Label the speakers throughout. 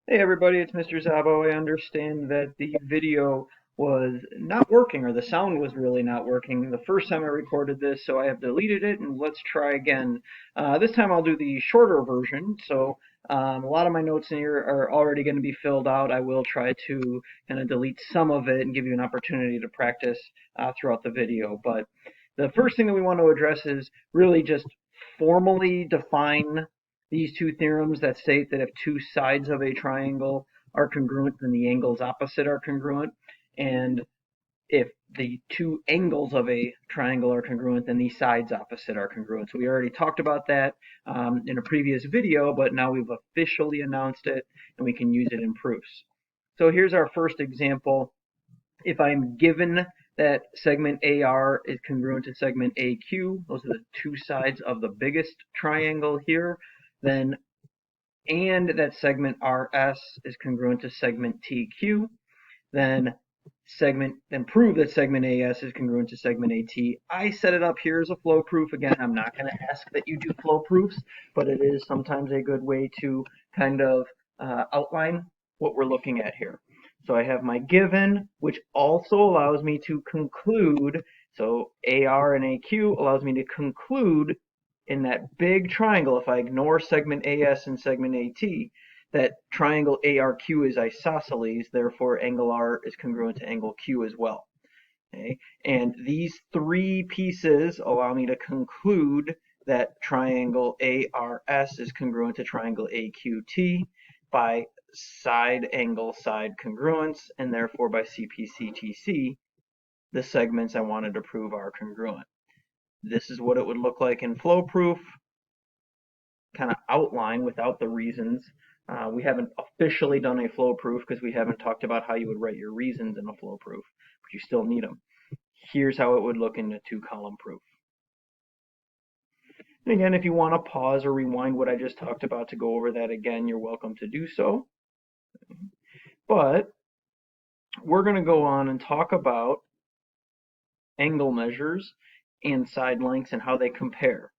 Speaker 1: Hey everybody, it's Mr. Zabo. I understand that the video was not working, or the sound was really not working the first time I recorded this, so I have deleted it and let's try again. This time I'll do the shorter version, so a lot of my notes in here are already going to be filled out. I will try to kind of delete some of it and give you an opportunity to practice throughout the video. But the first thing that we want to address is really just formally define these two theorems that state that if two sides of a triangle are congruent, then the angles opposite are congruent. And if the two angles of a triangle are congruent, then the sides opposite are congruent. So we already talked about that in a previous video, but now we've officially announced it and we can use it in proofs. So here's our first example. If I'm given that segment AR is congruent to segment AQ, those are the two sides of the biggest triangle here, then and that segment RS is congruent to segment TQ, then prove that segment AS is congruent to segment AT. I set it up here as a flow proof. Again, I'm not going to ask that you do flow proofs, but it is sometimes a good way to kind of outline what we're looking at here. So I have my given, which also allows me to conclude. So AR and AQ allows me to conclude in that big triangle, if I ignore segment AS and segment AT, that triangle ARQ is isosceles, therefore angle R is congruent to angle Q as well. Okay? And these three pieces allow me to conclude that triangle ARS is congruent to triangle AQT by side angle side congruence, and therefore by CPCTC, the segments I wanted to prove are congruent. This is what it would look like in flow proof, kind of outline without the reasons. We haven't officially done a flow proof because we haven't talked about how you would write your reasons in a flow proof, but you still need them. Here's how it would look in a two-column proof. And again, if you want to pause or rewind what I just talked about to go over that again, you're welcome to do so. But we're going to go on and talk about angle measures and side lengths and how they compare.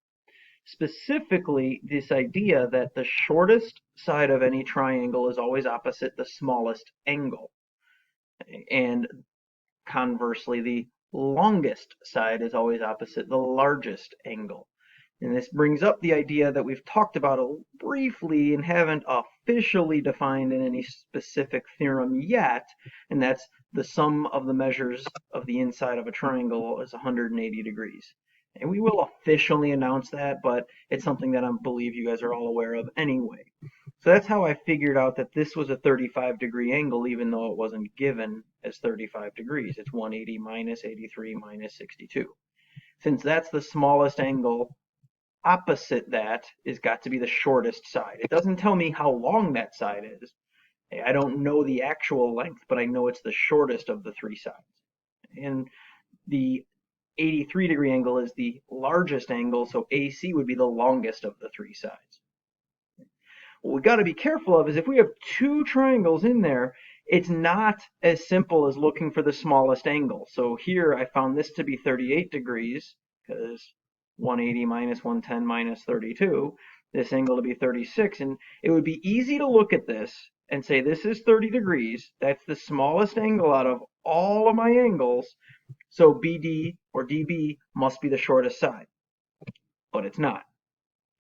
Speaker 1: Specifically, this idea that the shortest side of any triangle is always opposite the smallest angle. And conversely, the longest side is always opposite the largest angle. And this brings up the idea that we've talked about briefly and haven't officially defined in any specific theorem yet, and that's the sum of the measures of the inside of a triangle is 180 degrees. And we will officially announce that, but it's something that I believe you guys are all aware of anyway. So that's how I figured out that this was a 35-degree angle, even though it wasn't given as 35 degrees. It's 180 minus 83 minus 62. Since that's the smallest angle, opposite that is got to be the shortest side. It doesn't tell me how long that side is. I don't know the actual length, but I know it's the shortest of the three sides. And the 83-degree angle is the largest angle, so AC would be the longest of the three sides. What we got to be careful of is if we have two triangles in there, it's not as simple as looking for the smallest angle. So here I found this to be 38 degrees because 180 minus 110 minus 32, this angle to be 36, and it would be easy to look at this and say this is 30 degrees, that's the smallest angle out of all of my angles, so BD or DB must be the shortest side, but it's not.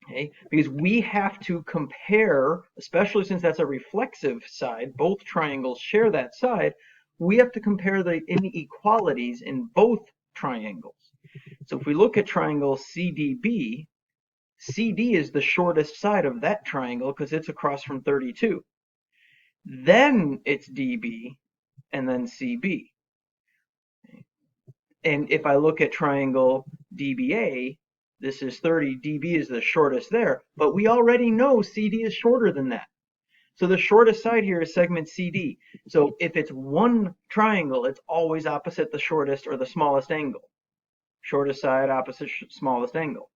Speaker 1: Okay, because we have to compare, especially since that's a reflexive side, both triangles share that side, we have to compare the inequalities in both triangles. So if we look at triangle CDB, CD is the shortest side of that triangle because it's across from 32. Then it's DB and then CB. And if I look at triangle DBA, this is 30, DB is the shortest there, but we already know CD is shorter than that. So the shortest side here is segment CD. So if it's one triangle, it's always opposite the shortest or the smallest angle. Shortest side opposite smallest angle.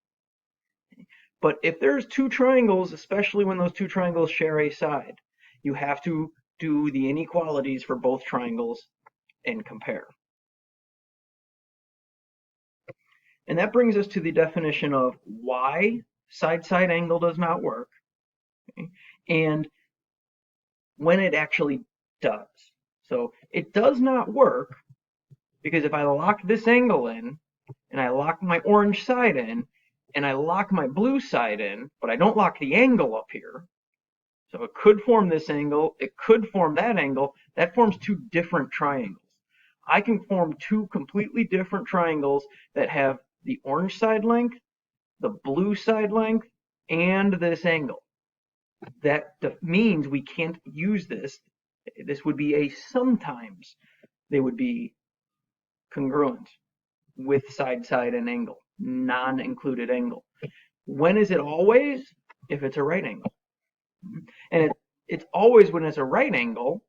Speaker 1: But if there's two triangles, especially when those two triangles share a side, you have to do the inequalities for both triangles and compare. And that brings us to the definition of why side-side angle does not work. Okay? And when it actually does. So it does not work because if I lock this angle in, and I lock my orange side in, and I lock my blue side in, but I don't lock the angle up here, so it could form this angle, it could form that angle, that forms two different triangles. I can form two completely different triangles that have the orange side length, the blue side length, and this angle. That means we can't use this. This would be a sometimes they would be congruent with side and angle, non-included angle. When is it always? If it's a right angle. And it's always when it's a right angle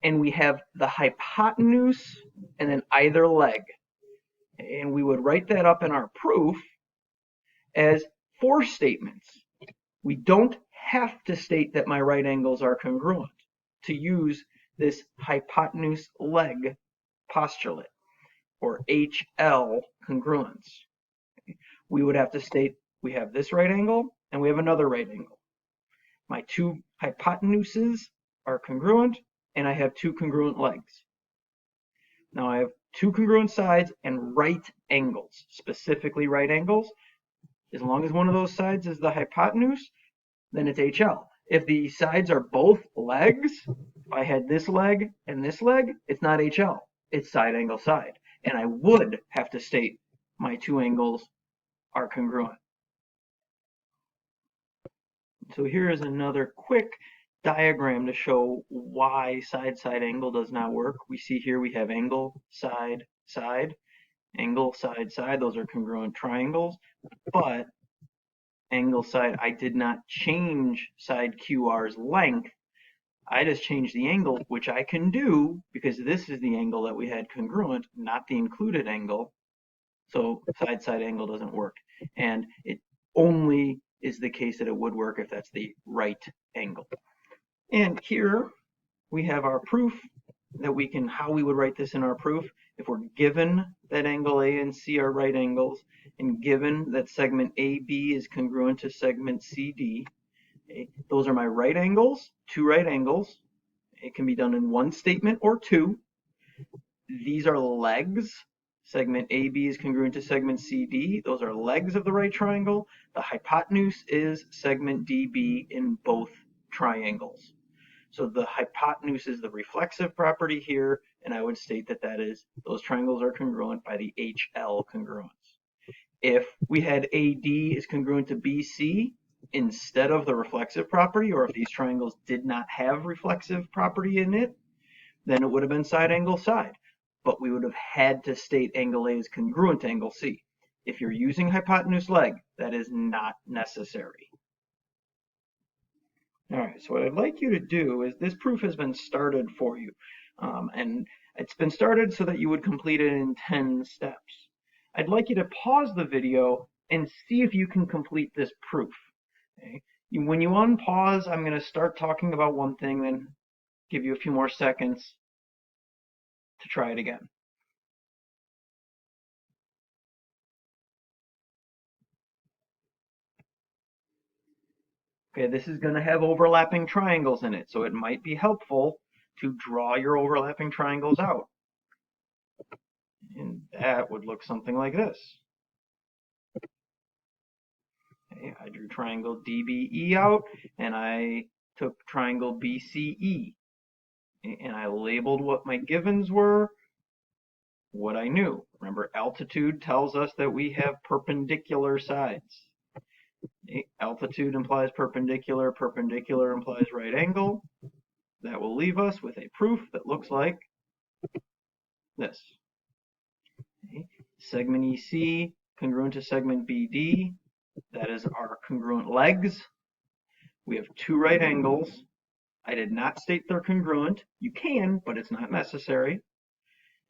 Speaker 1: and we have the hypotenuse and then either leg. And we would write that up in our proof as four statements. We don't have to state that my right angles are congruent to use this hypotenuse leg postulate or HL congruence. We would have to state we have this right angle and we have another right angle. My two hypotenuses are congruent and I have two congruent legs. Now I have two congruent sides and right angles, specifically right angles. As long as one of those sides is the hypotenuse, then it's HL. If the sides are both legs, if I had this leg and this leg, it's not HL. It's side angle side. And I would have to state my two angles are congruent. So here is another quick diagram to show why side-side angle does not work. We see here we have angle, side, side, angle, side, side. Those are congruent triangles, but angle, side, I did not change side QR's length. I just changed the angle, which I can do because this is the angle that we had congruent, not the included angle. So side-side angle doesn't work. And it only is the case that it would work if that's the right angle. And here we have our proof that we can, how we would write this in our proof. If we're given that angle A and C are right angles, and given that segment AB is congruent to segment CD, okay, those are my right angles, two right angles. It can be done in one statement or two. These are legs. Segment AB is congruent to segment CD. Those are legs of the right triangle. The hypotenuse is segment DB in both triangles. So the hypotenuse is the reflexive property here, and I would state that those triangles are congruent by the HL congruence. If we had AD is congruent to BC instead of the reflexive property, or if these triangles did not have reflexive property in it, then it would have been side angle side. But we would have had to state angle A is congruent to angle C. If you're using hypotenuse leg, that is not necessary. All right, so what I'd like you to do is this proof has been started for you. And it's been started so that you would complete it in 10 steps. I'd like you to pause the video and see if you can complete this proof. Okay? When you unpause, I'm going to start talking about one thing, then give you a few more seconds to try it again. Okay, this is going to have overlapping triangles in it, so it might be helpful to draw your overlapping triangles out. And that would look something like this. Okay, I drew triangle DBE out, and I took triangle BCE, and I labeled what my givens were, what I knew. Remember, altitude tells us that we have perpendicular sides. Altitude implies perpendicular, perpendicular implies right angle. That will leave us with a proof that looks like this. Okay. Segment EC congruent to segment BD. That is our congruent legs. We have two right angles. I did not state they're congruent. You can, but it's not necessary.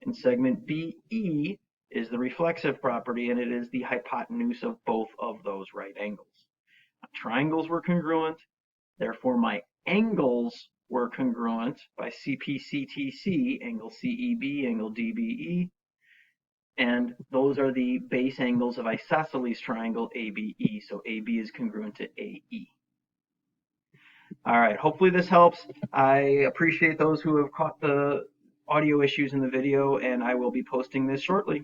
Speaker 1: And segment BE is the reflexive property, and it is the hypotenuse of both of those right angles. Triangles were congruent, therefore my angles were congruent by CPCTC, angle CEB, angle DBE, and those are the base angles of isosceles triangle ABE, so AB is congruent to AE. All right, hopefully this helps. I appreciate those who have caught the audio issues in the video, and I will be posting this shortly.